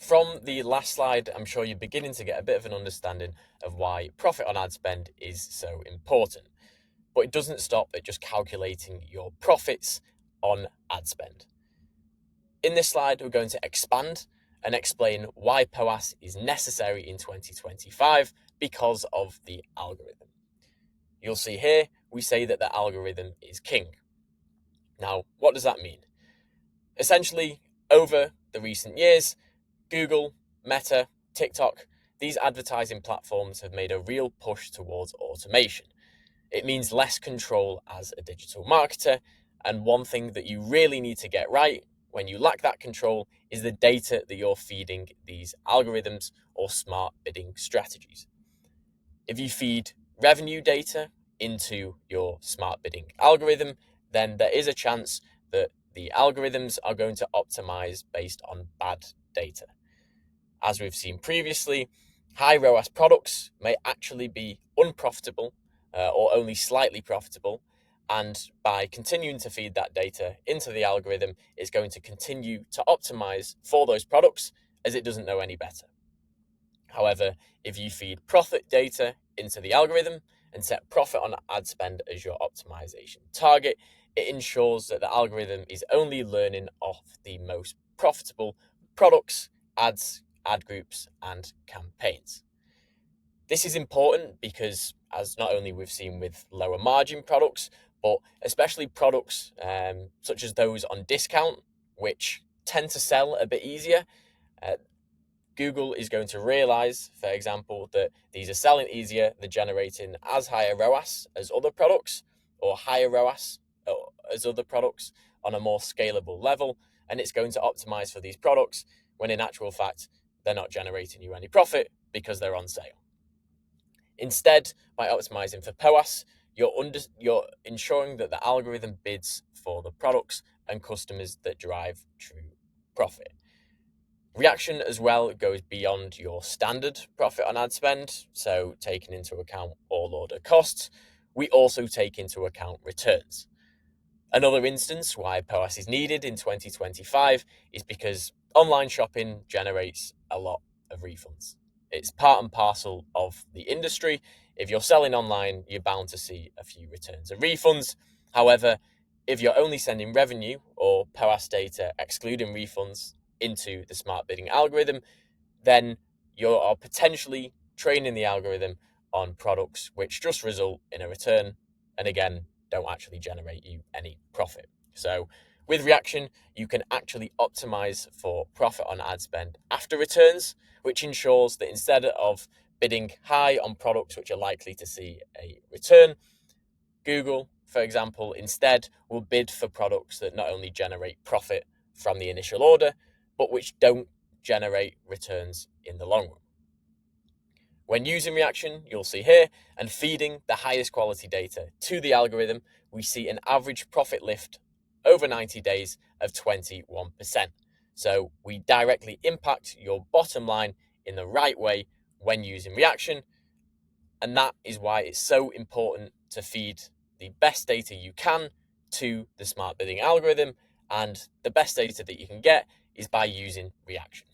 From the last slide, I'm sure you're beginning to get a bit of an understanding of why profit on ad spend is so important. But it doesn't stop at just calculating your profits on ad spend. In this slide, we're going to expand and explain why POAS is necessary in 2025 because of the algorithm. You'll see here, we say that the algorithm is king. Now, what does that mean? Essentially, over the recent years, Google, Meta, TikTok, these advertising platforms have made a real push towards automation. It means less control as a digital marketer, and one thing that you really need to get right when you lack that control is the data that you're feeding these algorithms or smart bidding strategies. If you feed revenue data into your smart bidding algorithm, then there is a chance that the algorithms are going to optimize based on bad data. As we've seen previously, high ROAS products may actually be unprofitable or only slightly profitable. And by continuing to feed that data into the algorithm, it's going to continue to optimize for those products as it doesn't know any better. However, if you feed profit data into the algorithm and set profit on ad spend as your optimization target, it ensures that the algorithm is only learning off the most profitable products, ads, ad groups, and campaigns. This is important because, as not only we've seen with lower margin products, but especially products such as those on discount, which tend to sell a bit easier, Google is going to realize, for example, that these are selling easier, they're generating as high a ROAS as other products, or higher ROAS as other products on a more scalable level, and it's going to optimize for these products when in actual fact, they're not generating you any profit because they're on sale. Instead, by optimizing for POAS, you're ensuring that the algorithm bids for the products and customers that drive true profit. Reaction as well goes beyond your standard profit on ad spend, so taking into account all order costs, we also take into account returns. Another instance why POAS is needed in 2025 is because online shopping generates a lot of refunds. It's part and parcel of the industry. If you're selling online, you're bound to see a few returns and refunds. However, if you're only sending revenue or POAS data excluding refunds into the smart bidding algorithm, then you are potentially training the algorithm on products which just result in a return and again don't actually generate you any profit. So with reaction, you can actually optimize for profit on ad spend after returns, which ensures that instead of bidding high on products which are likely to see a return, Google, for example, instead will bid for products that not only generate profit from the initial order, but which don't generate returns in the long run. When using reaction, you'll see here, and feeding the highest quality data to the algorithm, we see an average profit lift over 90 days of 21%. So we directly impact your bottom line in the right way when using reaction. And that is why it's so important to feed the best data you can to the smart bidding algorithm. And the best data that you can get is by using reaction.